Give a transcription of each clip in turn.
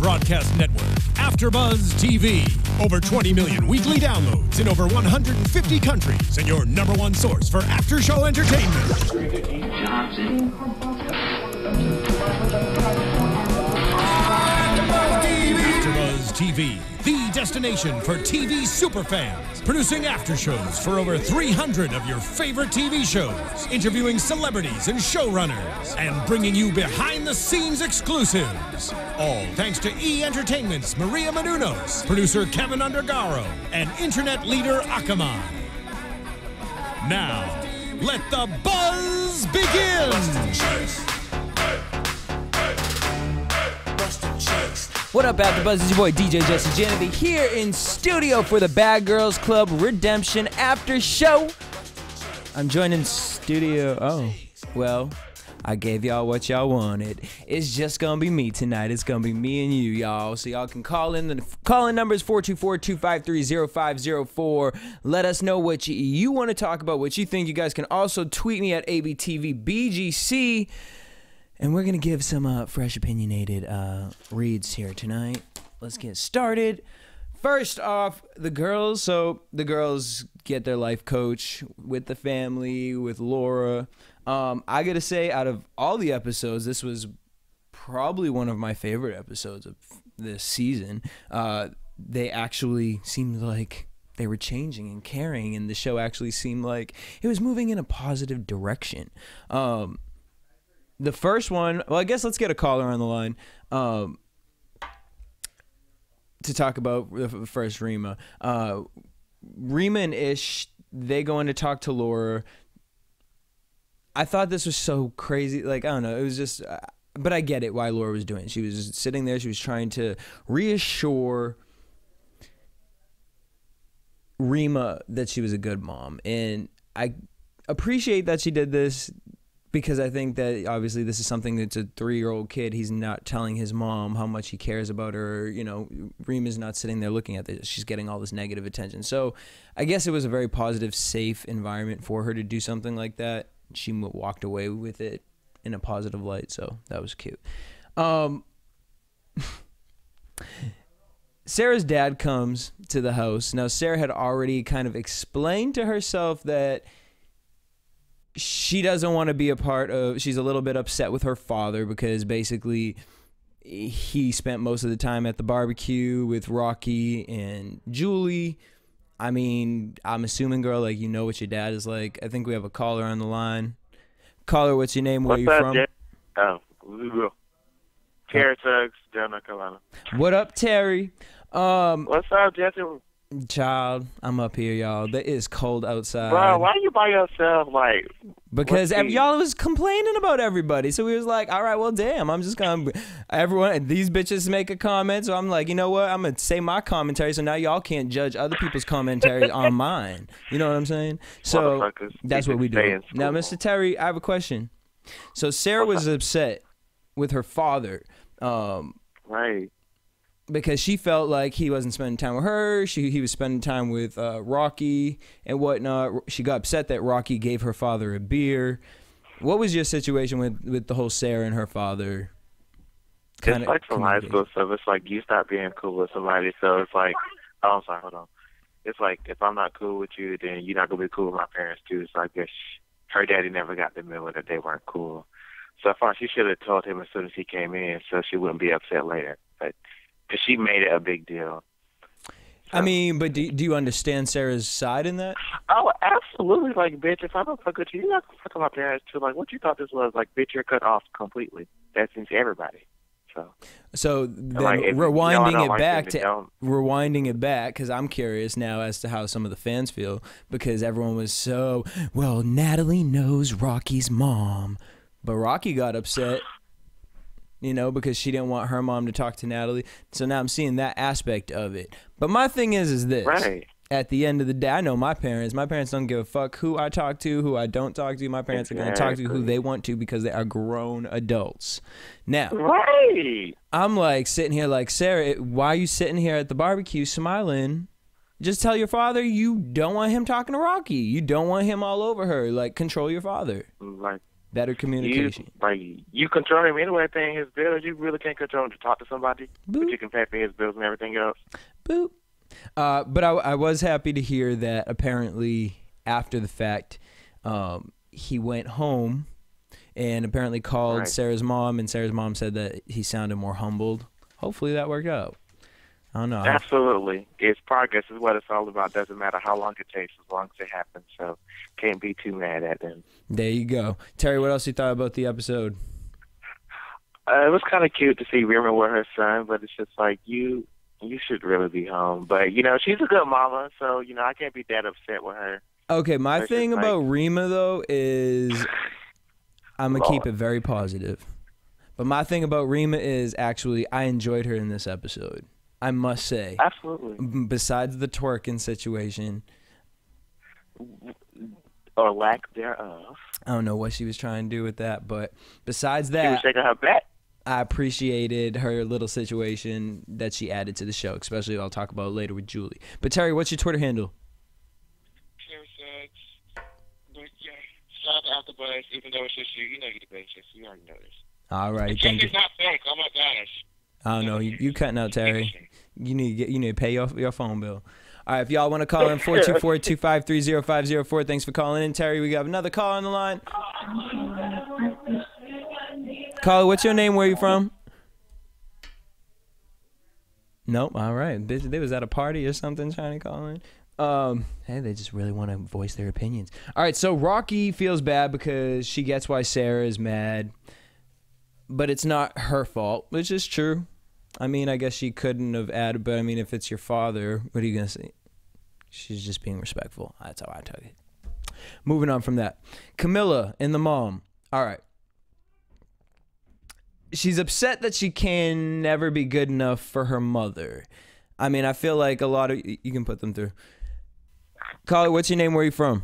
broadcast network, AFTERBUZZ TV. Over 20 million weekly downloads in over 150 countries, and your #1 source for after-show entertainment. AFTERBUZZ TV, the destination for TV superfans. Producing aftershows for over 300 of your favorite TV shows. Interviewing celebrities and showrunners. And bringing you behind-the-scenes exclusives. All thanks to E! Entertainment's Maria Menounos, producer Kevin Undergaro, and internet leader Akamai. Now, let the buzz begin! What up, AfterBuzz? It's your boy DJ Jesse Janedy here in studio for the Bad Girls Club Redemption After Show. I'm joined in studio. Oh, well, I gave y'all what y'all wanted. It's just gonna be me tonight. It's gonna be me and you, y'all. So y'all can call in. The call-in number is 424-253-0504. Let us know what you want to talk about, what you think. You guys can also tweet me at ABTVBGC. And we're going to give some fresh opinionated reads here tonight. Let's get started. First off, the girls. So the girls get their life coach with the family, with Laura. I got to say, out of all the episodes, this was probably one of my favorite episodes of this season. They actually seemed like they were changing and caring, and the show actually seemed like it was moving in a positive direction. The first one, well, I guess let's get a caller on the line to talk about the first Rima. Rima and Ish, they go in to talk to Laura. I thought this was so crazy. Like, I don't know. It was just, but I get it why Laura was doing it. She was sitting there. She was trying to reassure Rima that she was a good mom. And I appreciate that she did this, because I think that obviously this is something that's a 3-year-old kid. He's not telling his mom how much he cares about her. You know, Rima's not sitting there looking at this. She's getting all this negative attention. So I guess it was a very positive, safe environment for her to do something like that. She walked away with it in a positive light. So that was cute. Sarah's dad comes to the house. Now, Sarah had already kind of explained to herself that she doesn't want to be a part of, she's a little bit upset with her father because basically he spent most of the time at the barbecue with Rocky and Julie. I mean, I'm assuming, girl, like, you know what your dad is like. I think we have a caller on the line. Caller, what's your name? Where are you from? Terry Tuggs, down North Carolina. What up, Terry? What's up, Jesse? Child, I'm up here, y'all. It is cold outside. Bro, why are you by yourself? Like, because y'all was complaining about everybody, so we was like, all right, well, damn, I'm just gonna everyone. These bitches make a comment, so I'm like, you know what? I'm gonna say my commentary, so now y'all can't judge other people's commentary on mine. You know what I'm saying? So that's what we do. Now, Mr. Terry, I have a question. So Sarah was upset with her father, right? Because she felt like he wasn't spending time with her. He was spending time with Rocky and whatnot. She got upset that Rocky gave her father a beer. What was your situation with the whole Sarah and her father? It's like from high school stuff. It's like you stop being cool with somebody. So it's like, oh, I'm sorry, hold on. It's like if I'm not cool with you, then you're not going to be cool with my parents too. It's like her daddy never got the memo that they weren't cool. So I thought she should have told him as soon as he came in so she wouldn't be upset later. But because she made it a big deal. So, I mean, but do you understand Sarah's side in that? Oh, absolutely. Like, bitch, if I don't fuck with you, you're not going to fuck with my parents too. Like, what you thought this was? Like, bitch, you're cut off completely. That's into everybody. So then like, rewinding it back, because I'm curious now as to how some of the fans feel, because everyone was so, well, Natalie knows Rocky's mom. But Rocky got upset, you know, because she didn't want her mom to talk to Natalie. So now I'm seeing that aspect of it. But my thing is this. Right. At the end of the day, I know my parents. My parents don't give a fuck who I talk to, who I don't talk to. My parents are going to talk to who they want to because they are grown adults. Now, right. I'm like sitting here like, Sarah, why are you sitting here at the barbecue smiling? Just tell your father you don't want him talking to Rocky. You don't want him all over her. Like, control your father. Like, Better communication. You control him anyway, paying his bills. You really can't control him to talk to somebody, Boop. but you can pay for his bills and everything else. Boop. But I was happy to hear that apparently after the fact, he went home and apparently called Sarah's mom, and Sarah's mom said that he sounded more humbled. Hopefully that worked out. I don't know. Absolutely. It's progress is what it's all about. Doesn't matter how long it takes, as long as it happens. So can't be too mad at them. There you go. Terry, what else you thought about the episode? It was kind of cute to see Rima with her son, but it's just like, you should really be home. But, she's a good mama, so, I can't be that upset with her. Okay, my thing about Rima, though, is I'm going to keep it very positive. But my thing about Rima is actually I enjoyed her in this episode. I must say. Absolutely. Besides the twerking situation. Or lack thereof. I don't know what she was trying to do with that, but besides that. She was shaking her back. I appreciated her little situation that she added to the show, especially I'll talk about later with Julie. But Terry, what's your Twitter handle? Shout out to AFTERBUZZ, even though it's just you. You know you're the best. You already know this. All right, thank you. It's not fake. Oh my gosh. I don't know. You cutting out, Terry. You need to pay your phone bill. All right, if y'all want to call in 424-253-0504. Thanks for calling in, Terry. We got another call on the line. Caller, what's your name? Where are you from? Nope. All right. They was at a party or something trying to call in. Hey, they just really want to voice their opinions. All right, so Rocky feels bad because she gets why Sarah is mad, but it's not her fault, which is true. I mean, I guess she couldn't have added, but I mean, if it's your father, what are you going to say? She's just being respectful. That's how I took it. Moving on from that. Camilla and the mom. All right. She's upset that she can never be good enough for her mother. I mean, I feel like a lot of... You can put them through. Caller, what's your name? Where are you from?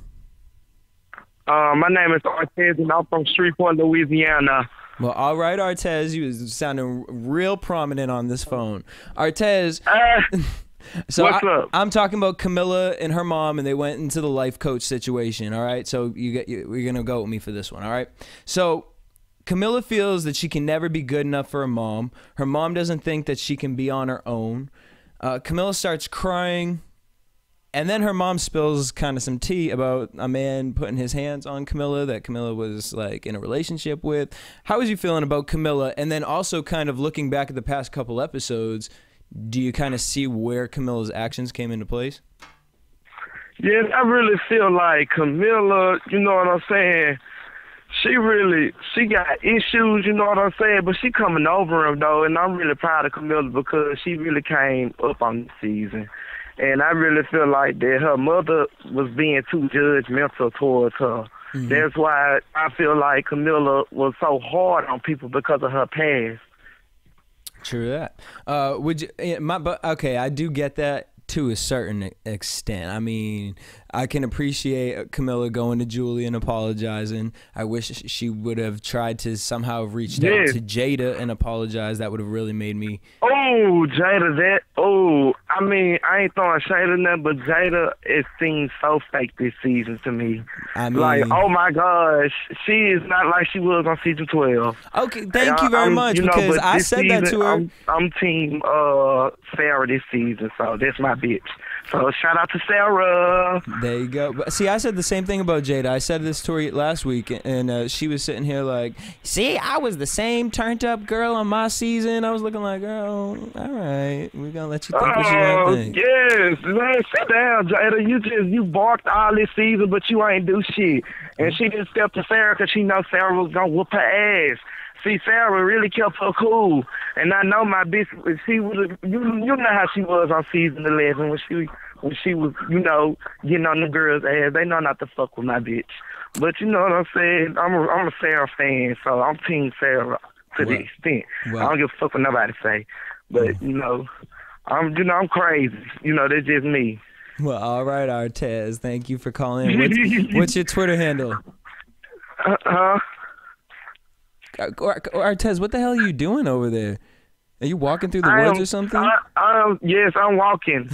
My name is Artez, and I'm from Shreveport, Louisiana. Well, all right, Artez. You was sounding real prominent on this phone. Artez... So what's up? I'm talking about Camilla and her mom, and they went into the life coach situation, all right? So you're going to go with me for this one, all right? So Camilla feels that she can never be good enough for her mom. Her mom doesn't think that she can be on her own. Camilla starts crying, and then her mom spills kind of some tea about a man putting his hands on Camilla that Camilla was like in a relationship with. How was you feeling about Camilla? And then also kind of looking back at the past couple episodes, do you kind of see where Camilla's actions came into place? Yes, I really feel like Camilla, you know what I'm saying? She got issues, you know what I'm saying? But she coming over him, though, and I'm really proud of Camilla because she really came up on the season. And I really feel like that her mother was being too judgmental towards her. Mm-hmm. That's why I feel like Camilla was so hard on people because of her past. True that. Would you? Okay, I do get that to a certain extent. I mean, I can appreciate Camilla going to Julie and apologizing. I wish she would have tried to somehow reach out to Jada and apologize. That would have really made me. Oh, Jada, I mean, I ain't throwing shade in that, but Jada, it seems so fake this season to me. I mean, like, oh my gosh, she is not like she was on season 12. Okay, thank you very much, because I said that to her. I'm team Sarah this season, so that's my bitch. So shout out to Sarah. There you go. But see, I said the same thing about Jada. I said this to her last week, and she was sitting here like, see, I was the same turned up girl on my season. I was looking like, girl, all right, we're gonna let you think what you want to think. Yes, man, sit down, Jada. You barked all this season, but you ain't do shit. And she didn't step to Sarah because she know Sarah was gonna whoop her ass. See, Sarah really kept her cool, and I know my bitch. She would, you know how she was on season 11 when she was, you know, getting on the girls' ass. They know not to fuck with my bitch. But you know what I'm saying? I'm a Sarah fan, so I'm team Sarah to the extent. I don't give a fuck what nobody say. But you know, I'm crazy. You know, that's just me. Well, all right, Artez. Thank you for calling in. What's your Twitter handle? Artez, what the hell are you doing over there? Are you walking through the woods or something? Yes, I'm walking.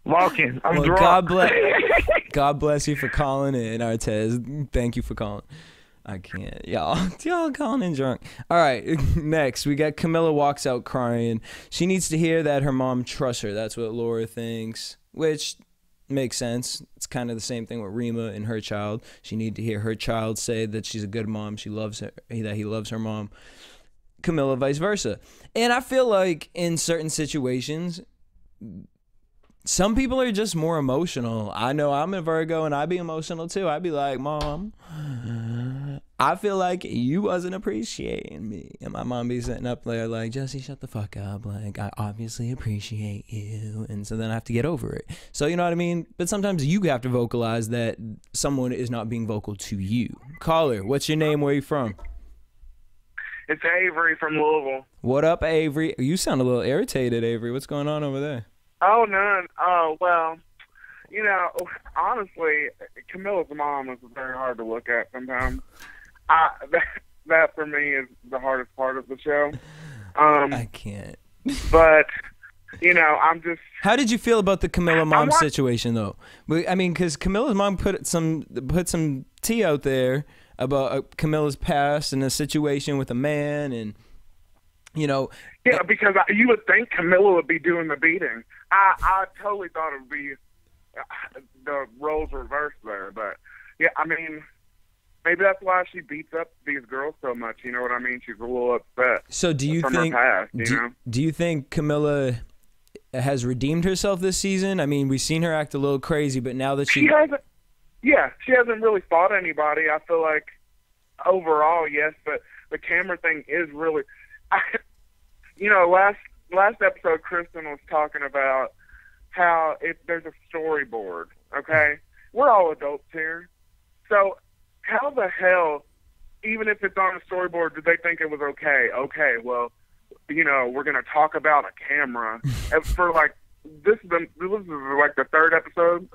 I'm drunk. God bless you for calling in, Artez. Thank you for calling. I can't. Y'all calling in drunk. All right, next we got Camilla walks out crying. She needs to hear that her mom trusts her. That's what Laura thinks, which makes sense. It's kind of the same thing with Rima and her child. She needs to hear her child say that she's a good mom. She loves her, that he loves her mom. Camilla, vice versa. And I feel like in certain situations, some people are just more emotional. I know I'm a Virgo and I'd be emotional too. I'd be like, Mom, I feel like you wasn't appreciating me. And my mom be sitting up there like, Jesse, shut the fuck up. Like, I obviously appreciate you. And so then I have to get over it. So, you know what I mean? But sometimes you have to vocalize that someone is not being vocal to you. Caller, what's your name? Where you from? It's Avery from Louisville. What up, Avery? You sound a little irritated, Avery. What's going on over there? Oh, none. Oh, well, you know, honestly, Camilla's mom is very hard to look at sometimes. That for me is the hardest part of the show. I can't. But, you know, I'm just... How did you feel about the Camilla mom situation, though? I mean, because Camilla's mom put some tea out there about Camilla's past and a situation with a man and, you know... Yeah, because you would think Camilla would be doing the beating. I totally thought it would be the roles reversed there. But, yeah, I mean, maybe that's why she beats up these girls so much. You know what I mean? She's a little upset. So do you think... Her past, do you think Camilla has redeemed herself this season? I mean, we've seen her act a little crazy, but now that she hasn't... Yeah, she hasn't really fought anybody. I feel like overall, yes, but the camera thing is really... You know, last episode, Kristen was talking about how if there's a storyboard, okay? We're all adults here. So how the hell, even if it's on a storyboard, did they think it was okay? Okay, well, you know, we're going to talk about a camera. And for, like, this is like the third episode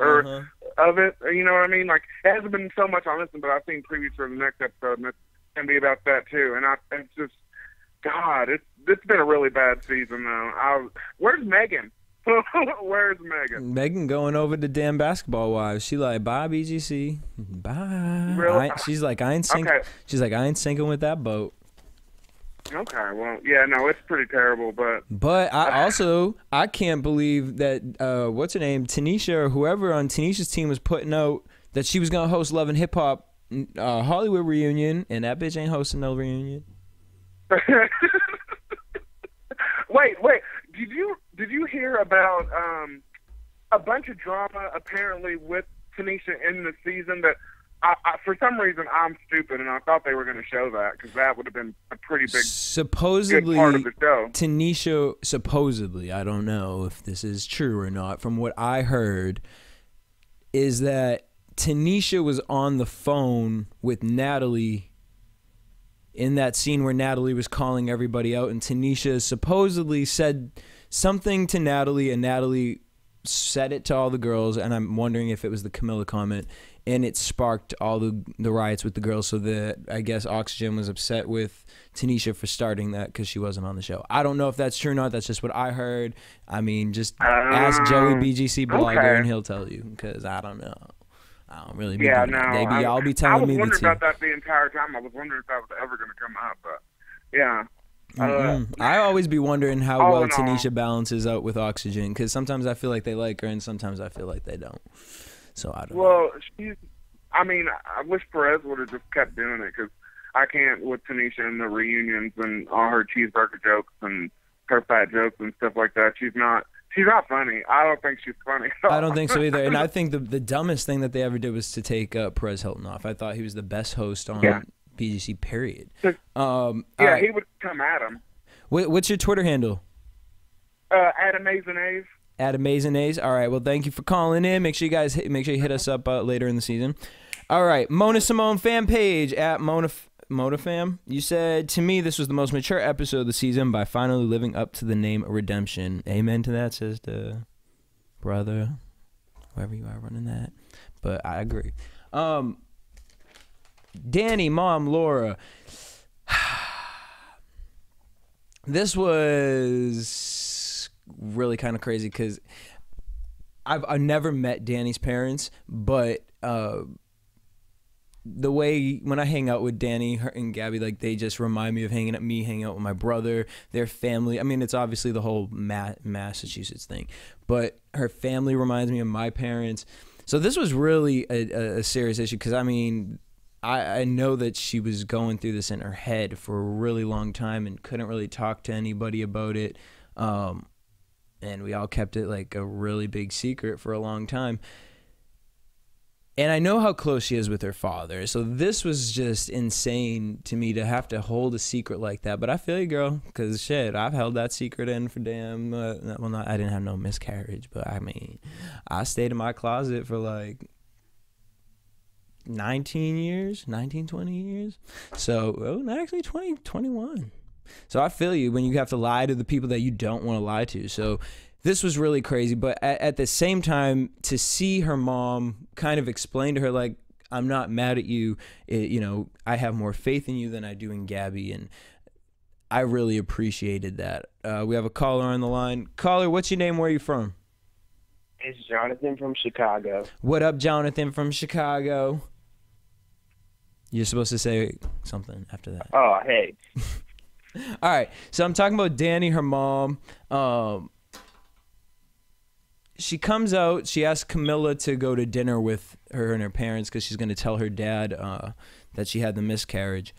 of it. You know what I mean? Like, it hasn't been so much on this one, but I've seen previews for the next episode, and it's going to be about that, too. And it's just... God, it's been a really bad season, though. Where's Megan? Where's Megan? Megan going over to damn Basketball Wives. She like, bye, BGC. Bye. Really? She's like, I ain't sinking. Okay. She's like, I ain't sinking with that boat. Okay, well, yeah, no, it's pretty terrible, but... But I can't believe that, what's her name, Tanisha or whoever on Tanisha's team was putting out that she was going to host Love and Hip Hop Hollywood reunion, and that bitch ain't hosting no reunion. Wait. Did you hear about a bunch of drama apparently with Tanisha in the season that I for some reason I'm stupid and I thought they were going to show that because that would have been a pretty big supposedly good part of the show. Tanisha supposedly, I don't know if this is true or not, from what I heard is that Tanisha was on the phone with Natalie in that scene where Natalie was calling everybody out, and Tanisha supposedly said something to Natalie, and Natalie said it to all the girls, and I'm wondering if it was the Camilla comment, and it sparked all the riots with the girls, so that I guess Oxygen was upset with Tanisha for starting that because she wasn't on the show. I don't know if that's true or not. That's just what I heard. I mean, just ask Joey BGC Blogger, and he'll tell you, because I don't know. I don't really be doing that. They be all be telling me the tea. I was wondering about that the entire time. I was wondering if that was ever going to come up, but yeah. I always be wondering how well Tanisha balances out with Oxygen, because sometimes I feel like they like her and sometimes I feel like they don't. So I don't know. Well, I wish Perez would have just kept doing it, because I can't with Tanisha and the reunions and all her cheeseburger jokes and her fat jokes and stuff like that. She's not funny. I don't think she's funny. I don't think so either. And I think the dumbest thing that they ever did was to take Perez Hilton off. I thought he was the best host on BGC, period. He would come at him. What's your Twitter handle? Adam A's. Adam A's. All right. Well, thank you for calling in. Make sure you hit us up later in the season. All right. Mona Simone fan page at MonaFam. You said, to me, this was the most mature episode of the season by finally living up to the name Redemption. Amen to that, sister, brother, whoever you are running that. But I agree. Danny, Mom, Laura. This was really kind of crazy because I've never met Danny's parents, but the way when I hang out with Danny and Gabby, like they just remind me of hanging out with my brother, their family. I mean, it's obviously the whole Massachusetts thing, but her family reminds me of my parents. So this was really a serious issue because, I mean, I know that she was going through this in her head for a really long time and couldn't really talk to anybody about it. And we all kept it like a really big secret for a long time. And I know how close she is with her father. So this was just insane to me to have to hold a secret like that. But I feel you, girl, because shit, I've held that secret in for damn, I didn't have no miscarriage, but I mean, I stayed in my closet for like 19 years, 19, 20 years. So, actually 20, 21. So I feel you when you have to lie to the people that you don't want to lie to. So this was really crazy, but at the same time, to see her mom kind of explain to her, like, I'm not mad at you, I have more faith in you than I do in Gabby, and I really appreciated that. We have a caller on the line. Caller, what's your name? Where are you from? It's Jonathan from Chicago. What up, Jonathan from Chicago? You're supposed to say something after that. Oh, hey. All right, so I'm talking about Danny, her mom. She comes out, she asks Camilla to go to dinner with her and her parents because she's going to tell her dad that she had the miscarriage.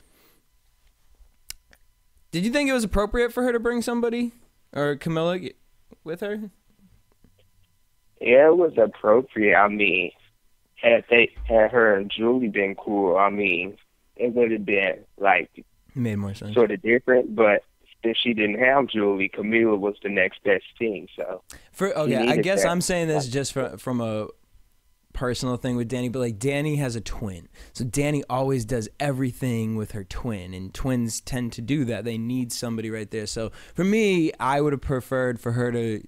Did you think it was appropriate for her to bring somebody or Camilla with her? Yeah, it was appropriate. I mean, had her and Julie been cool, I mean, it would have been like made more sense. Sort of different, but if she didn't have Julie, Camila was the next best thing. So I guess I'm saying this just from a personal thing with Danny, but like Danny has a twin, so Danny always does everything with her twin, and twins tend to do that. They need somebody right there. So for me, I would have preferred for her to,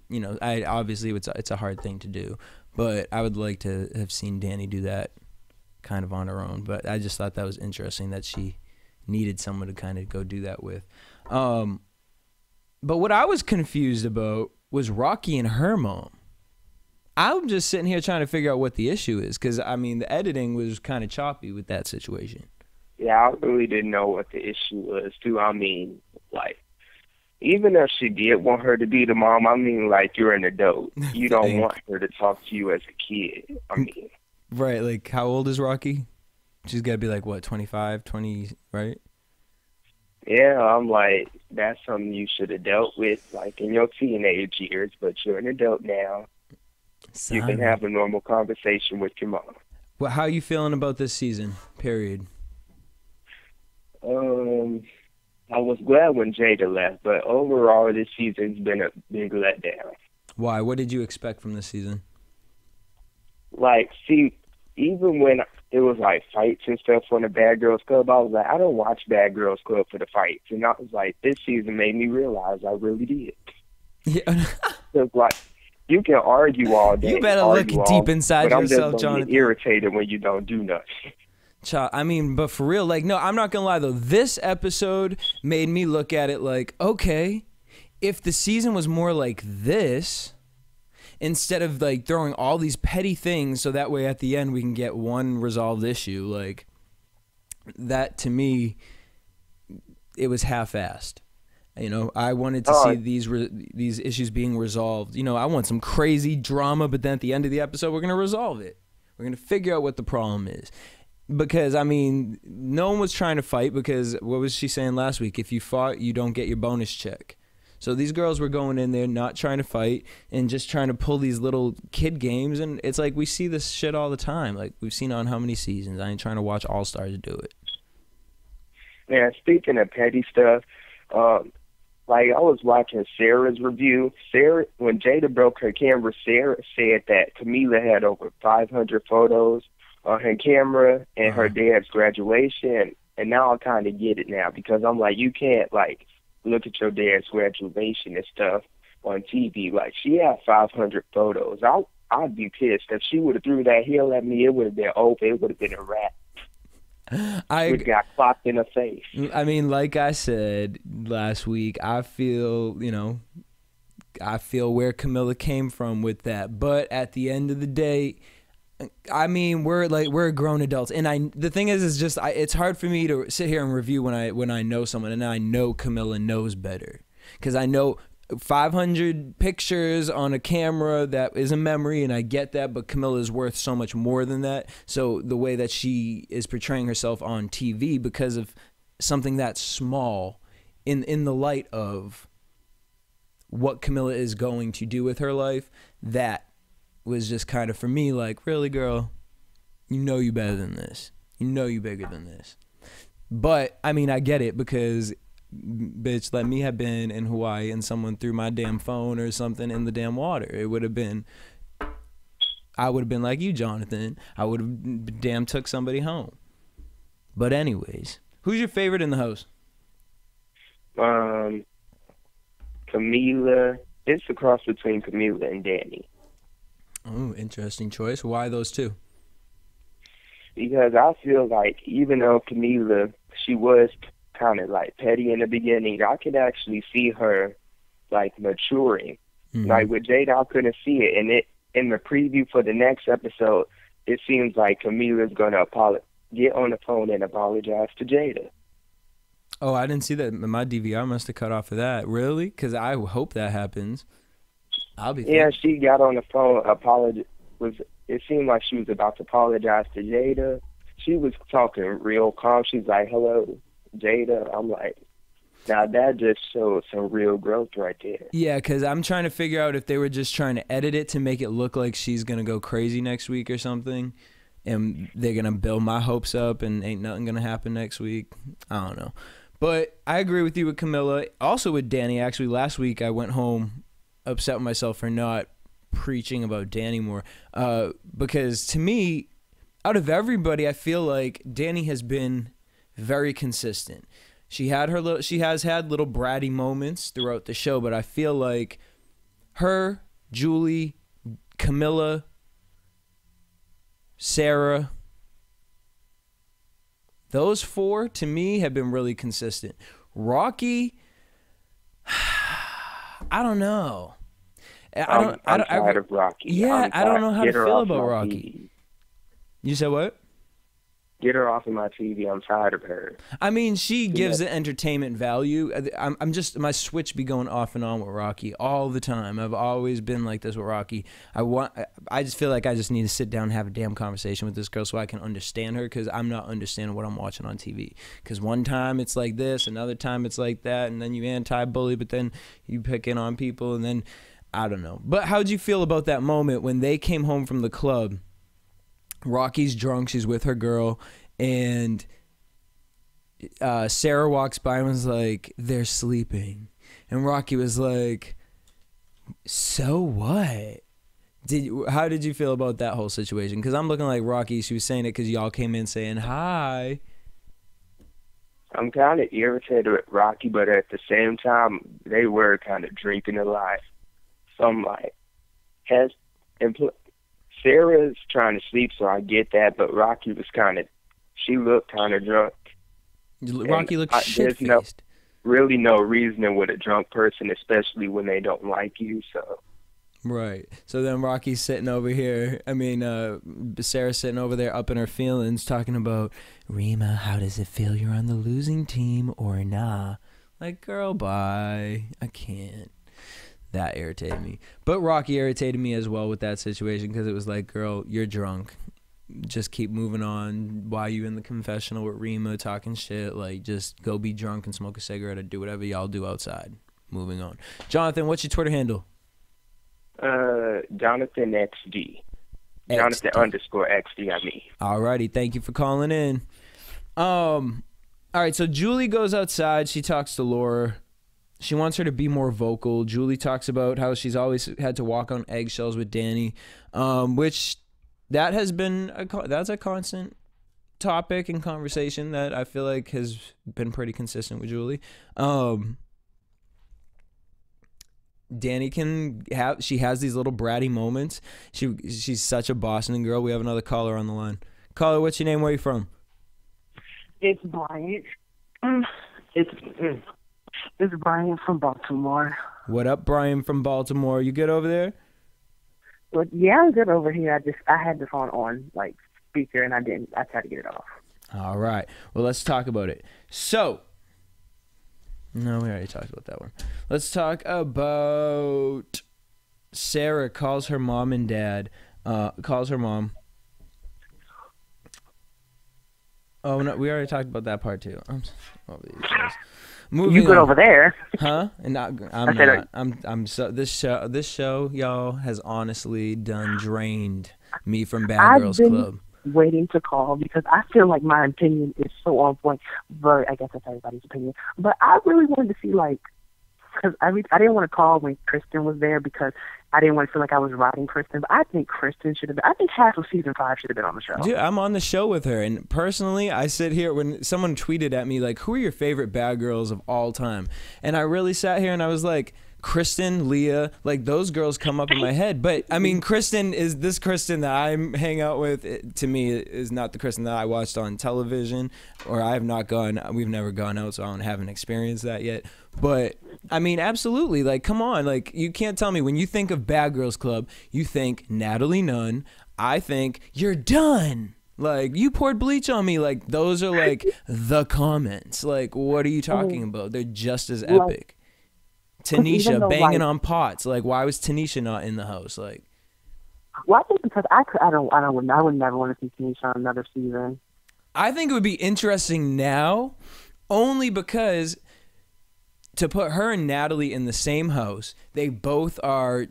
obviously it's a hard thing to do, but I would like to have seen Danny do that kind of on her own. But I just thought that was interesting that she needed someone to kind of go do that with. But what I was confused about was Rocky and her mom. I'm just sitting here trying to figure out what the issue is because, I mean, the editing was kind of choppy with that situation. Yeah, I really didn't know what the issue was, too. I mean, like, even if she did want her to be the mom, I mean, like, you're an adult. You don't want her to talk to you as a kid. I mean. Right, like, how old is Rocky? She's got to be like, what, 25, 20, right? Yeah, I'm like, that's something you should have dealt with, like, in your teenage years, but you're an adult now. Son. You can have a normal conversation with your mom. Well, how are you feeling about this season, period? I was glad when Jada left, but overall, this season's been a big letdown. Why? What did you expect from this season? Like, see, even when it was like fights and stuff on the Bad Girls Club, I was like, I don't watch Bad Girls Club for the fights. And I was like, this season made me realize I really did. Yeah. It's like, you can argue all day. You better look deep inside yourself, Jonathan. Get irritated when you don't do nothing. I mean, but for real, like, no, I'm not gonna lie though. This episode made me look at it like, okay, if the season was more like this, instead of like throwing all these petty things, so that way at the end we can get one resolved issue, like that to me, it was half-assed. I wanted to see these issues being resolved. I want some crazy drama, but then at the end of the episode, we're gonna resolve it. We're gonna figure out what the problem is. Because, I mean, no one was trying to fight because, what was she saying last week? If you fought, you don't get your bonus check. So these girls were going in there not trying to fight and just trying to pull these little kid games. And it's like we see this shit all the time. Like, we've seen on how many seasons? I ain't trying to watch All-Stars do it. Yeah, speaking of petty stuff, like I was watching Sarah's review. Sarah, when Jada broke her camera, Sarah said that Camila had over 500 photos on her camera and her dad's graduation, and now I kind of get it now because I'm like, you can't like look at your dad's graduation and stuff on TV. Like, she had 500 photos. I'd be pissed if she would have threw that heel at me. It would have been over. It would have been a wrap. We got clocked in the face. I mean, like I said last week, I feel where Camilla came from with that. But at the end of the day, I mean, we're grown adults, and the thing is just it's hard for me to sit here and review when I know someone, and I know Camilla knows better, because I know 500 pictures on a camera that is a memory, and I get that, but Camilla is worth so much more than that. So the way that she is portraying herself on TV because of something that small, in the light of what Camilla is going to do with her life, that was just kind of, for me, like, really, girl, you know you better than this. You know you bigger than this. But, I mean, I get it, because, bitch, let me have been in Hawaii and someone threw my damn phone or something in the damn water. I would have been like you, Jonathan. I would have damn took somebody home. But anyways, who's your favorite in the house? Camila. It's a cross between Camila and Danny. Oh, interesting choice. Why those two? Because I feel like even though Camila, she was kind of like petty in the beginning, I could actually see her like maturing. Mm-hmm. Like with Jada, I couldn't see it. And in the preview for the next episode, it seems like Camila's going to get on the phone and apologize to Jada. Oh, I didn't see that. My DVR must have cut off of that. Really? Because I hope that happens. I'll be. Yeah, she got on the phone. It seemed like she was about to apologize to Jada. She was talking real calm. She's like, "Hello, Jada." I'm like, now that just shows some real growth right there. Yeah, because I'm trying to figure out if they were just trying to edit it to make it look like she's gonna go crazy next week or something, and they're gonna build my hopes up, and ain't nothing gonna happen next week. I don't know. But I agree with you with Camilla. Also with Danny, actually, last week I went home upset with myself for not preaching about Danny more. Because to me, out of everybody, I feel like Danny has been very consistent. She has had little bratty moments throughout the show, but I feel like her, Julie, Camilla, Sarah, those four, to me, have been really consistent. Rocky, I don't know. I'm tired of Rocky. Yeah, I don't know how to feel about Rocky. TV. You said what? Get her off of my TV. I'm tired of her. I mean, she gives it entertainment value. I'm just, my switch be going off and on with Rocky all the time. I've always been like this with Rocky. I just feel like I just need to sit down and have a damn conversation with this girl so I can understand her, because I'm not understanding what I'm watching on TV. Because one time it's like this, another time it's like that, and then you anti-bully, but then you pick in on people, and then I don't know. But how'd you feel about that moment when they came home from the club? Rocky's drunk, she's with her girl, and Sarah walks by and was like, they're sleeping. And Rocky was like, so what? How did you feel about that whole situation? Because I'm looking like Rocky, she was saying it because y'all came in saying hi. I'm kind of irritated with Rocky, but at the same time, they were kind of drinking a lot. So I'm like, Sarah's trying to sleep, so I get that, but Rocky was she looked kind of drunk. Rocky looked shit-faced. Really no reasoning with a drunk person, especially when they don't like you, so. Right. So then Rocky's sitting over here, Sarah's sitting over there up in her feelings, talking about, Rima, how does it feel you're on the losing team or nah? Like, girl, bye. I can't. That irritated me. But Rocky irritated me as well with that situation, because it was like, girl, you're drunk. Just keep moving on. Why you in the confessional with Rima talking shit? Like, just go be drunk and smoke a cigarette or do whatever y'all do outside. Moving on. Jonathan, what's your Twitter handle? Jonathan XD. Jonathan _XD, I mean. Alrighty, thank you for calling in. Alright, so Julie goes outside. She talks to Laura. She wants her to be more vocal. Julie talks about how she's always had to walk on eggshells with Danny, which that has been that's a constant topic and conversation that I feel like has been pretty consistent with Julie. Danny she has these little bratty moments. She's such a Boston girl. We have another caller on the line. Caller, what's your name? Where are you from? It's Bryant. It's Brian from Baltimore. What up, Brian from Baltimore? You good over there? But yeah, I'm good over here. I had the phone on like speaker and I tried to get it off. All right. Well, let's talk about it. So, no, we already talked about that one. Let's talk about Sarah calls her mom and dad, calls her mom. Oh, no, we already talked about that part too. You good over there? Huh? And not, I'm not. I'm so this show, y'all, has honestly drained me from Bad Girls Club. Waiting to call because I feel like my opinion is so on point. But I guess that's everybody's opinion. But I really wanted to see because I didn't want to call when Kristen was there because I didn't want to feel like I was riding Kristen. But I think Kristen should have been. I think half of season 5 should have been on the show. Dude, I'm on the show with her, and personally, I sit here when someone tweeted at me like, "Who are your favorite bad girls of all time?" And I really sat here and I was like, Kristen, Leah, like those girls come up in my head. But I mean, Kristen that I hang out with, to me, is not the Kristen that I watched on television, or we've never gone out, so I haven't experienced that yet. But I mean, absolutely, like, come on, like, you can't tell me when you think of Bad Girls Club, you think Natalie Nunn. I think you're done. Like, you poured bleach on me. Like, those are like the comments. Like, what are you talking about? They're just as epic. Tanisha banging on pots. Like, why was Tanisha not in the house? Like, well, I think because I would never want to see Tanisha on another season. I think it would be interesting now, only because to put her and Natalie in the same house, they both are,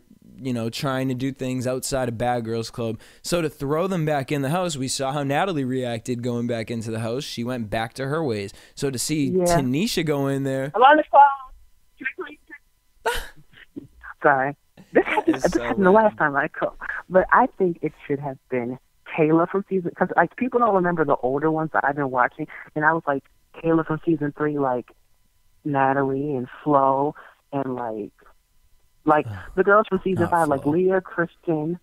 trying to do things outside of Bad Girls Club. So to throw them back in the house, we saw how Natalie reacted going back into the house. She went back to her ways. So to see Tanisha go in there. I'm on the phone. Can I please? Sorry. This happened the last time I cooked. But I think it should have been Kayla from season, because like people don't remember the older ones that I've been watching, and I was like Kayla from season 3, like Natalie and Flo, and like the girls from season 5, like Leah, Kristen.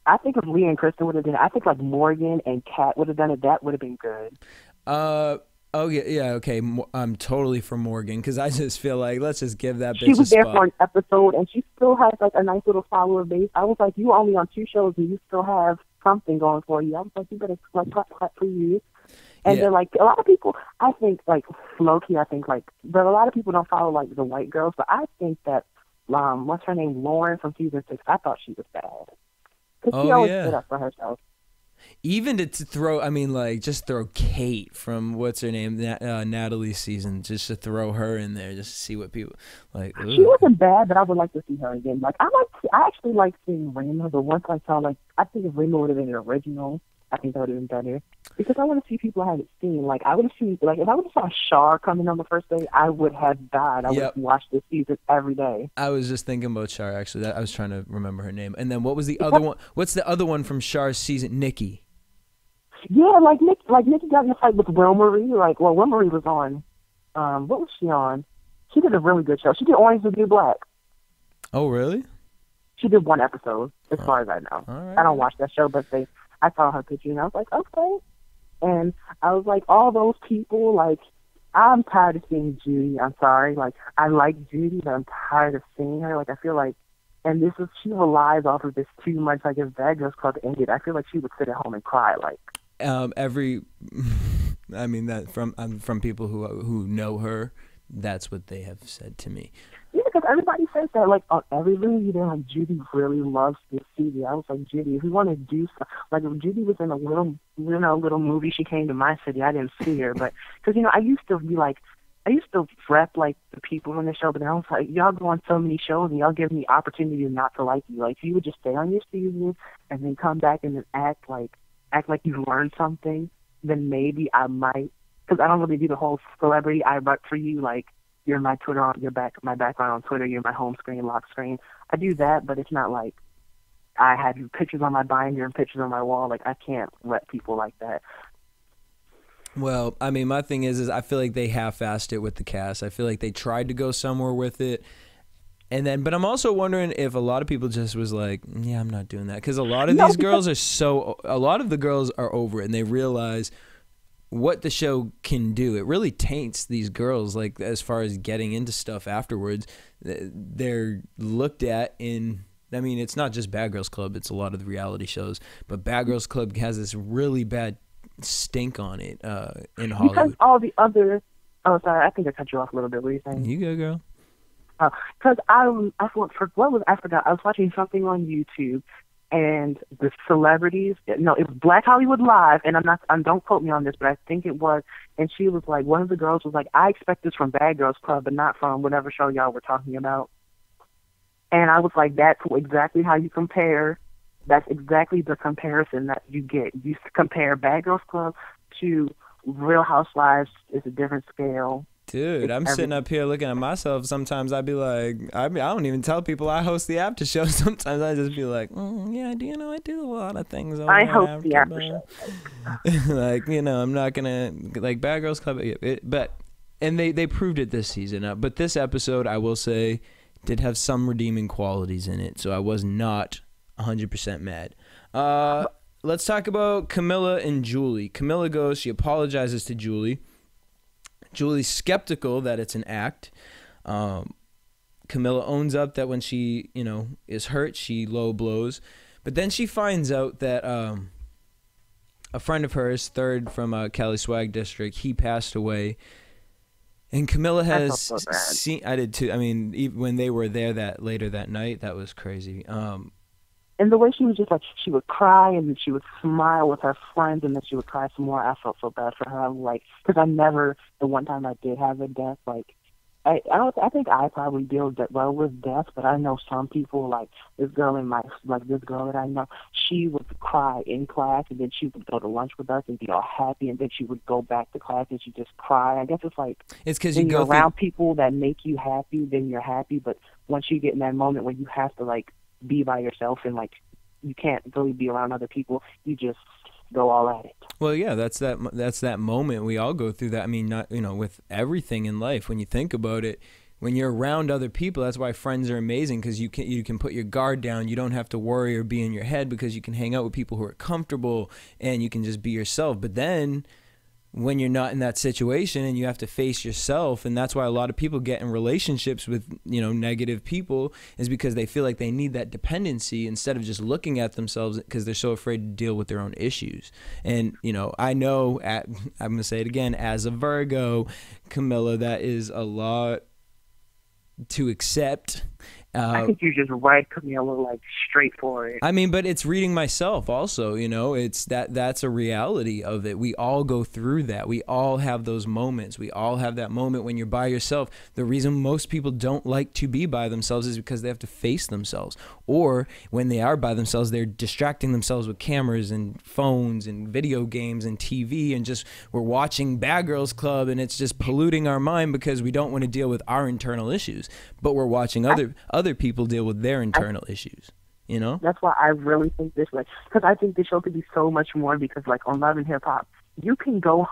I think if Leah and Kristen would have done it, I think like Morgan and Kat would have done it. That would have been good. Oh, yeah, okay. I'm totally for Morgan, because I just feel like, let's just give that bitch a spot. She was there for an episode, and she still has, like, a nice little follower base. I was like, you only on 2 shows, and you still have something going for you. I was like, you better clap for you. And then, like, a lot of people, I think, like, low-key, I think, like, but a lot of people don't follow, like, the white girls, but I think that, what's her name, Lauren from season 6, I thought she was bad. Because she always stood up for herself. Even to throw, I mean, like, just throw Kate from, what's her name, Natalie's season, just to throw her in there, just to see what people, like, ugh. She wasn't bad, but I would like to see her again. Like, I actually like seeing Rima, but once I saw, like, I think if Rima would have been an original, I think that would have been better. Because I want to see people I haven't seen. Like, I would have seen, like, if I would have saw Shar coming on the first day, I would have died. I would have watched this season every day. I was just thinking about Shar, actually. I was trying to remember her name. And then what was the other one? What's the other one from Shar's season? Nikki. Yeah, like Nikki got in a fight with Will Marie. Like, well, Will Marie was on, what was she on? She did a really good show. She did Orange is the New Black. Oh, really? She did 1 episode, as far as I know. All right. I don't watch that show, but I saw her picture, and I was like, okay. And I was like, all those people, like, I'm tired of seeing Judy. I'm sorry. Like, I like Judy, but I'm tired of seeing her. Like, I feel like, and she relies off of this too much. Like, if Bad Girls Club ended, I feel like she would sit at home and cry, like. I mean, that from people who know her, that's what they have said to me. Yeah, because everybody says that, like, on every movie, they're like, Judy really loves this TV. I was like, Judy, if we want to do stuff, like, if Judy was in a little movie, she came to my city, I didn't see her, but, because, I used to rep, like, the people on the show, but I was like, y'all go on so many shows, and y'all give me the opportunity not to like you. Like, if you would just stay on your season, and then come back and then act like you learned something, then maybe I might, because I don't really do the whole celebrity, I rep for you, like, you're my Twitter, my background on Twitter, you're my home screen, lock screen. I do that, but it's not like I have pictures on my binder and pictures on my wall. Like, I can't rep people like that. Well, I mean, my thing is I feel like they half-assed it with the cast. I feel like they tried to go somewhere with it. But I'm also wondering if a lot of people just was like, yeah, I'm not doing that. Because a lot of these girls a lot of the girls are over it, and they realize what the show can do. It really taints these girls, like, as far as getting into stuff afterwards. They're looked at in I mean, it's not just Bad Girls Club, it's a lot of the reality shows, but Bad Girls Club has this really bad stink on it in Hollywood. Because all the other... Oh, sorry, I think I cut you off a little bit. What are you saying? You go, girl. Because I forgot. I was watching something on YouTube, and the celebrities. No, it was Black Hollywood Live, and don't quote me on this, but I think it was. And she was like, one of the girls was like, I expect this from Bad Girls Club, but not from whatever show y'all were talking about. And I was like, that's exactly how you compare. That's exactly the comparison that you get. You compare Bad Girls Club to Real Housewives. It's a different scale. Dude, I'm sitting up here looking at myself. Sometimes I'd be like, I don't even tell people I host the after show. Sometimes I just be like, yeah, do you know I do a lot of things. I host the after show. Like, you know, I'm not gonna like Bad Girls Club, and they proved it this season. But this episode, I will say, did have some redeeming qualities in it. So I was not 100% mad. Let's talk about Camilla and Julie. Camilla goes, she apologizes to Julie. Julie's skeptical that it's an act. Camilla owns up that when she, is hurt, she low blows. But then she finds out that a friend of hers, Third from Cali Swag District, he passed away. And Camilla has seen... I did too. I mean, even when they were there later that night, that was crazy. And the way she was just like, she would cry and then she would smile with her friends and then she would cry some more. I felt so bad for her. I'm like, because the one time I did have a death, like, I think I probably deal well with death, but I know some people, like this girl that I know, she would cry in class and then she would go to lunch with us and be all happy and then she would go back to class and she just cry. I guess it's like, it's because you're around people that make you happy, then you're happy, but once you get in that moment when you have to like be by yourself and like you can't really be around other people, you just go all at it. Well, yeah, that's that moment. We all go through that. I mean, not with everything in life. When you think about it, when you're around other people, that's why friends are amazing, because you can put your guard down. You don't have to worry or be in your head because you can hang out with people who are comfortable and you can just be yourself. But then when you're not in that situation and you have to face yourself, and that's why a lot of people get in relationships with negative people, is because they feel like they need that dependency instead of just looking at themselves, because they're so afraid to deal with their own issues. And I know, I'm gonna say it again, as a Virgo, Camilla, that is a lot to accept. I think you just write Camilla like straight for it. I mean, but it's reading myself also, it's that's a reality of it. We all go through that. We all have those moments. We all have that moment when you're by yourself. The reason most people don't like to be by themselves is because they have to face themselves. Or when they are by themselves, they're distracting themselves with cameras and phones and video games and TV, and just we're watching Bad Girls Club, and it's just polluting our mind because we don't want to deal with our internal issues. But we're watching other people deal with their internal issues, That's why I really think this, because I think this show could be so much more, because like on Love and Hip Hop, you can film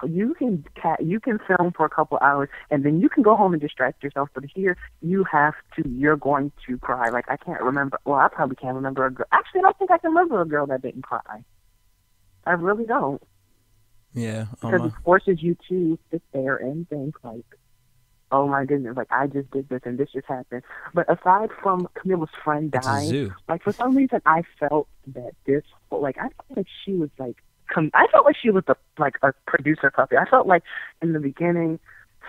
for a couple hours and then you can go home and distract yourself. But here, you're going to cry. Like, I can't remember. Well, I probably can't remember a girl. Actually, I don't think I can remember a girl that didn't cry. I really don't. Yeah. Because it forces you to sit there and think like, oh my goodness, like I just did this and this just happened. But aside from Camilla's friend dying, like for some reason I felt that I felt like she was like, I felt like she was a producer puppet. I felt like in the beginning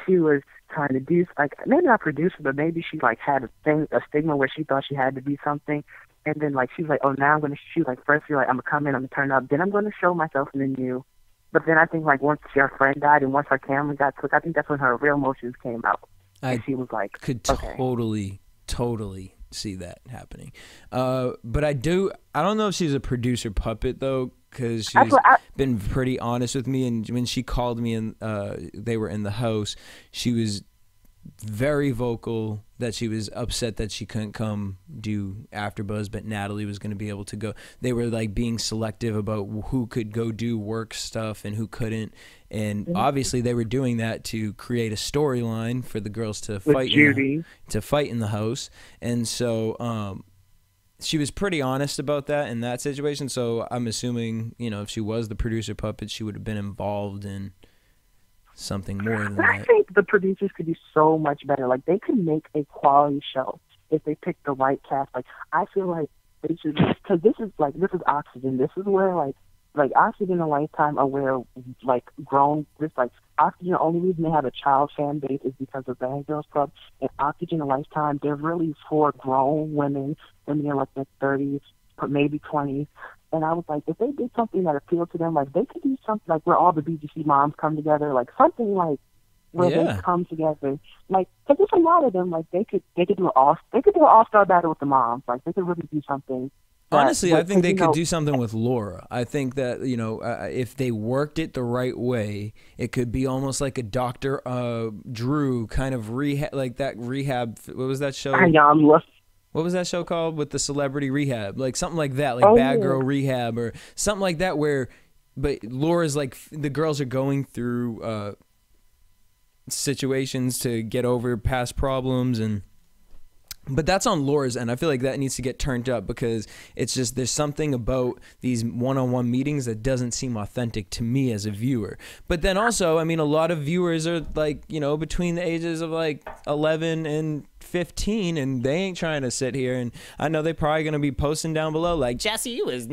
she was trying to do, like, maybe not producer, but maybe she like had a stigma where she thought she had to be something. And then like she was like, oh, now I'm going to shoot. Like first you're like, I'm going to come in, I'm going to turn up, then I'm going to show myself and then you. But then I think like once her friend died and once her camera got took, I think that's when her real emotions came out. And she was like, could totally see that happening. But I don't know if she's a producer puppet though, because she's been pretty honest with me. And when she called me and they were in the house, she was very vocal that she was upset that she couldn't come do AfterBuzz, but Natalie was going to be able to go. They were like being selective about who could go do work stuff and who couldn't, and obviously they were doing that to create a storyline for the girls to fight in the house. And so she was pretty honest about that in that situation. So I'm assuming, if she was the producer puppet, she would have been involved in something more than that. I think the producers could do so much better. Like, they could make a quality show. if they pick the right cast. Like, I feel like they should, because this is Oxygen. This is where like Oxygen and Lifetime are where like grown. This like Oxygen. The only reason they have a child fan base is because of Bad Girls Club. And Oxygen and Lifetime, they're really for grown women in like their 30s, maybe 20s. And I was like, if they did something that appealed to them, like they could do something like where all the BGC moms come together, like something like where they come together, like because there's a lot of them. Like they could do an all-star battle with the moms. Like they could really do something. Honestly, I think they could do something with Laura. I think that, you know, if they worked it the right way, it could be almost like a Dr. Drew kind of rehab, like that rehab. What was that show? What was that show called with the celebrity rehab? Like something like that, like Bad Girl Rehab or something like that but Laura's like, the girls are going through situations to get over past problems but that's on Laura's end. I feel like that needs to get turned up because it's just there's something about these one-on-one meetings that doesn't seem authentic to me as a viewer. But then also, I mean, a lot of viewers are like, you know, between the ages of like 11 and 15, and they ain't trying to sit here. And I know they're probably gonna be posting down below like, Jesse, you was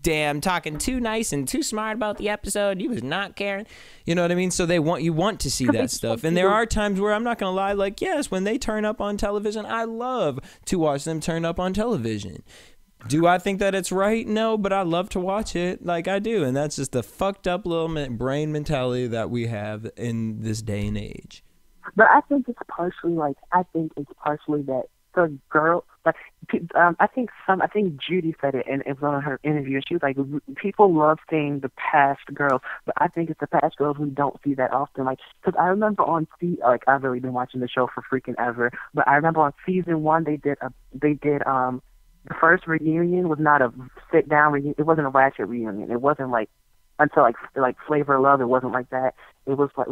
damn talking too nice and too smart about the episode. You was not caring. You know what I mean? So you want to see that stuff. And there are times where I'm not gonna lie, like, yes, when they turn up on television, I love to watch them turn up on television. Do I think that it's right? No, but I love to watch it like I do. And that's just the fucked up little brain mentality that we have in this day and age. But I think it's partially that the girl, like, I think Judy said it in one of her interviews. She was like, people love seeing the past girls, but I think it's the past girls we don't see that often. Like, because I remember like, I've really been watching the show for freaking ever, but I remember on season 1 they did the first reunion was not a sit down reunion. It wasn't a ratchet reunion. It wasn't like until like Flavor of Love. It wasn't like that. It was like,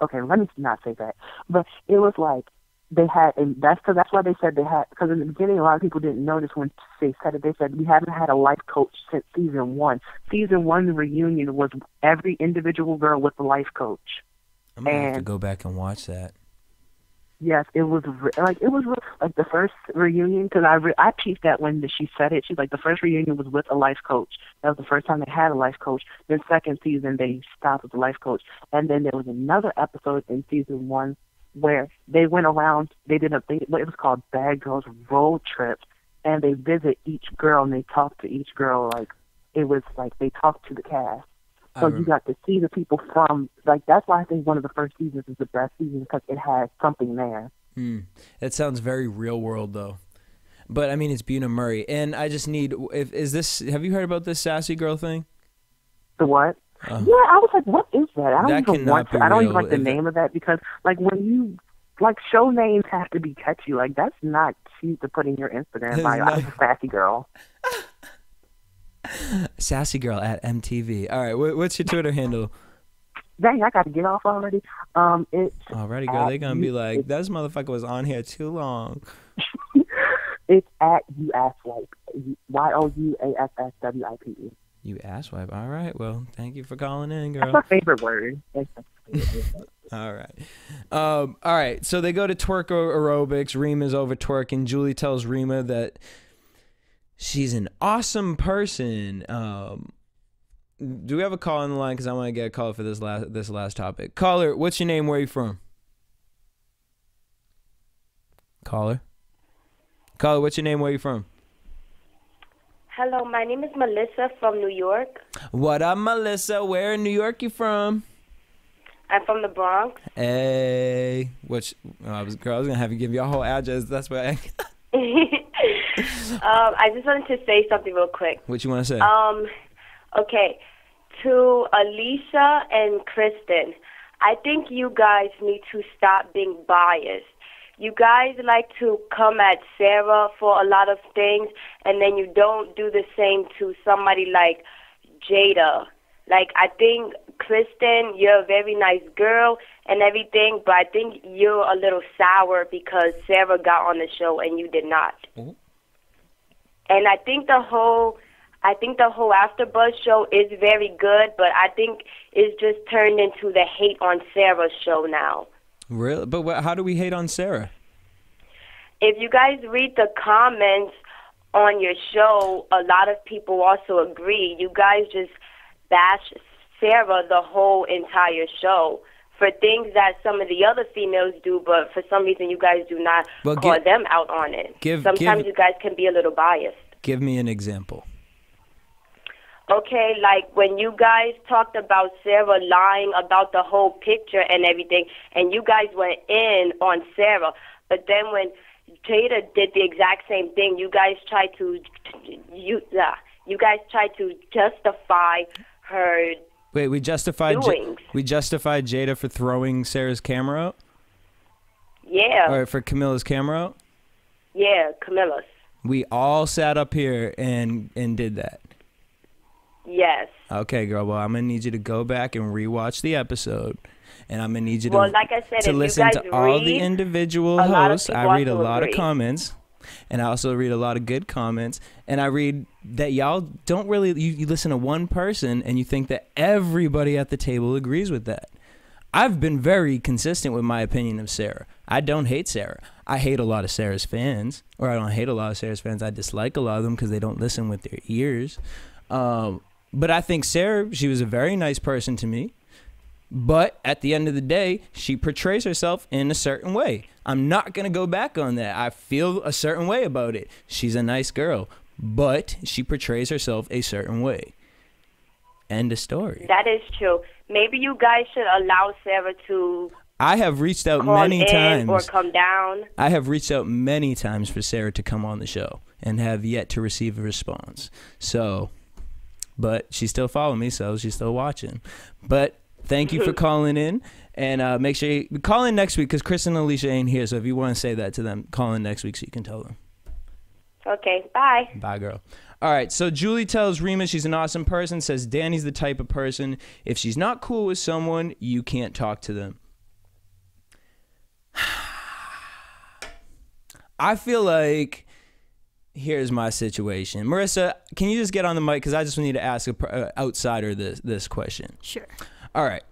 okay, let me not say that. But it was like they had, and that's why they said they had, because in the beginning a lot of people didn't notice when they said it. They said we haven't had a life coach since season 1. Season 1 reunion was every individual girl with a life coach. I'm gonna have to go back and watch that. Yes, it was like the first reunion, because I peeped that when she said it. She's like, the first reunion was with a life coach. That was the first time they had a life coach. Then second season they stopped with the life coach, and then there was another episode in season 1 where they went around. It was called Bad Girls Road Trip, and they visit each girl and they talk to each girl. Like, it was like they talked to the cast. So you got to see the people from, like, that's why I think one of the first seasons is the best season, because it has something there. That sounds very real world, though. But, I mean, it's Buna Murray. And I just need, have you heard about this sassy girl thing? The what? Yeah, I was like, what is that? I don't even like the name of that, because, like, when you, like, show names have to be catchy. Like, that's not cute to put in your Instagram bio. I was a sassy girl. Sassy girl at MTV. All right, what's your Twitter handle? Dang, I got to get off already. It's already, girl. They're gonna be like, this motherfucker was on here too long. It's at YouAsswipe. YOUASSWIPE. You asswipe. All right. Well, thank you for calling in, girl. That's my favorite word. All right. All right. So they go to twerk aerobics. Rima's over twerking. Julie tells Rima that she's an awesome person. Do we have a call on the line? Because I want to get a call for this last topic. Caller, what's your name? Where are you from? Caller, what's your name? Where are you from? Hello, my name is Melissa from New York. What up, Melissa? Where in New York you from? I'm from the Bronx. Hey, I was gonna have you give your whole address. That's why. I just wanted to say something real quick. What you want to say? Okay, to Alicia and Kristen, I think you guys need to stop being biased. You guys like to come at Sarah for a lot of things, and then you don't do the same to somebody like Jada. Like, I think, Kristen, you're a very nice girl and everything, but I think you're a little sour because Sarah got on the show and you did not. Mm-hmm. And I think the whole AfterBuzz show is very good, but I think it's just turned into the hate on Sarah show now. Really? But how do we hate on Sarah? if you guys read the comments on your show, a lot of people also agree. You guys just bash Sarah the whole entire show for things that some of the other females do, but for some reason you guys do not call them out on it. Sometimes you guys can be a little biased. Give me an example. Okay, like when you guys talked about Sarah lying about the whole picture and everything, and you guys went in on Sarah, but then when Jada did the exact same thing, you guys tried to justify her. Wait, we justified Jada for throwing Sarah's camera out? Yeah. Or for Camilla's camera out? Yeah, Camilla's. We all sat up here and did that. Yes. Okay, girl. Well, I'm gonna need you to go back and rewatch the episode, and I'm gonna need you like I said, to listen to all the individual hosts. I read a lot of comments, and I also read a lot of good comments, and I read that y'all don't really you listen to one person and you think that everybody at the table agrees with that. I've been very consistent with my opinion of Sarah. I don't hate Sarah. I hate a lot of Sarah's fans, or I don't hate a lot of Sarah's fans. I dislike a lot of them because they don't listen with their ears. But I think Sarah, she was a very nice person to me. But at the end of the day, she portrays herself in a certain way. I'm not going to go back on that. I feel a certain way about it. She's a nice girl, but she portrays herself a certain way. End of story. That is true. Maybe you guys should allow Sarah to I have reached out many times. Or come down. I have reached out many times for Sarah to come on the show and have yet to receive a response. So, but she's still following me, so she's still watching. But thank you for calling in, and make sure you call in next week because Chris and Alicia ain't here. So if you want to say that to them, call in next week so you can tell them. Okay, bye. Bye, girl. All right, so Julie tells Rima she's an awesome person, says Danny's the type of person, if she's not cool with someone, you can't talk to them. I feel like here's my situation. Marissa, can you just get on the mic? Because I just need to ask an outsider this question. Sure. All right.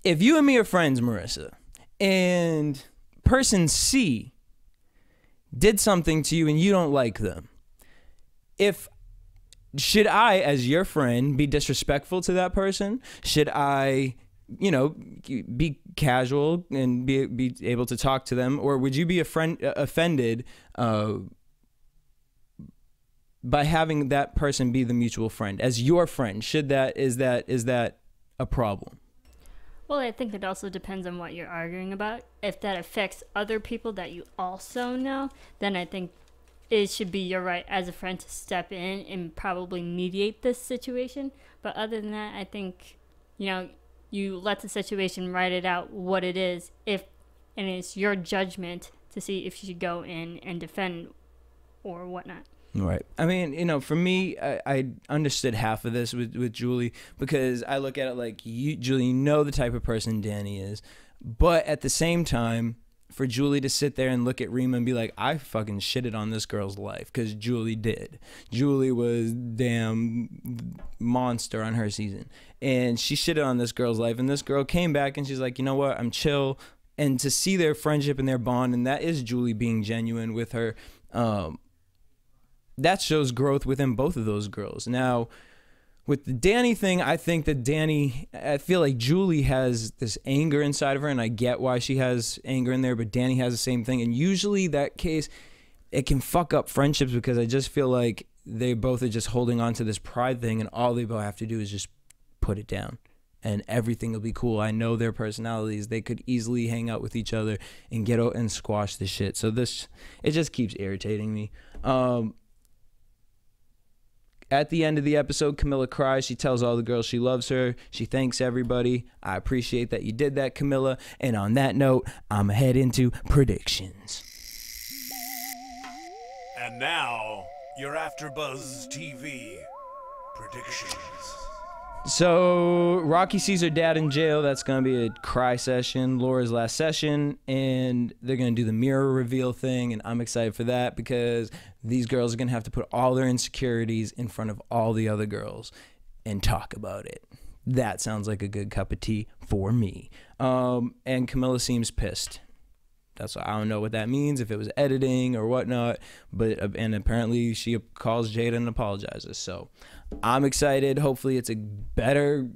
If you and me are friends, Marissa, and person C did something to you and you don't like them, should I, as your friend, be disrespectful to that person? Should I, be casual and be able to talk to them, or would you be offended by having that person be the mutual friend as your friend? Is that a problem? Well, I think it also depends on what you're arguing about. If that affects other people that you also know, then I think it should be your right as a friend to step in and probably mediate this situation. But other than that, I think, you let the situation write it out what it is, and it's your judgment to see if you should go in and defend or whatnot. Right. I mean, for me, I understood half of this with Julie, because I look at it like, Julie, you know the type of person Danny is. But at the same time, for Julie to sit there and look at Rima and be like, I fucking shitted on this girl's life, because Julie did. Julie was damn monster on her season. And she shitted on this girl's life. And this girl came back and she's like, you know what? I'm chill. And to see their friendship and their bond, and that is Julie being genuine with her, that shows growth within both of those girls. Now, with the Danny thing, I think that I feel like Julie has this anger inside of her, and I get why she has anger in there, but Danny has the same thing. And usually that case, it can fuck up friendships, because I just feel like they both are just holding on to this pride thing, and all they both have to do is just put it down, and everything will be cool. I know their personalities. They could easily hang out with each other and get out and squash the shit. So it just keeps irritating me. At the end of the episode, Camilla cries. She tells all the girls she loves her. She thanks everybody. I appreciate that you did that, Camilla. And on that note, I'm head into predictions. And now, your AFTERBUZZ TV predictions. So Rocky sees her dad in jail. That's going to be a cry session, Laura's last session, and they're going to do the mirror reveal thing, and I'm excited for that, because these girls are going to have to put all their insecurities in front of all the other girls and talk about it. That sounds like a good cup of tea for me. And Camilla seems pissed. That's why I don't know what that means, if it was editing or whatnot. But and apparently she calls Jada and apologizes. So I'm excited. Hopefully it's a better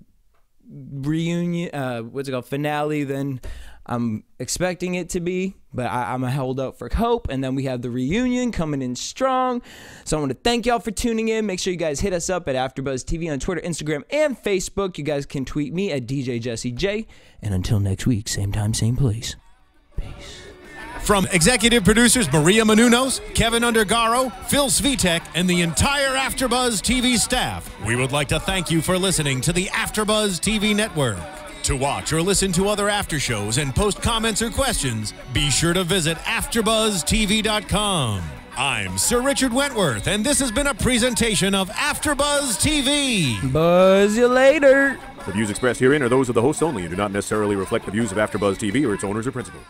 reunion, what's it called, finale than I'm expecting it to be, but I'm gonna hold out for hope. And then we have the reunion coming in strong. So I want to thank y'all for tuning in. Make sure you guys hit us up at AfterBuzz TV on Twitter, Instagram, and Facebook. You guys can tweet me at DJ Jesse J. And until next week, same time, same place. Peace. From executive producers Maria Menounos, Kevin Undergaro, Phil Svitek, and the entire AfterBuzz TV staff, we would like to thank you for listening to the AfterBuzz TV network. To watch or listen to other after shows and post comments or questions, be sure to visit AfterBuzzTV.com. I'm Sir Richard Wentworth, and this has been a presentation of AfterBuzz TV. Buzz you later. The views expressed herein are those of the hosts only and do not necessarily reflect the views of AfterBuzz TV or its owners or principals.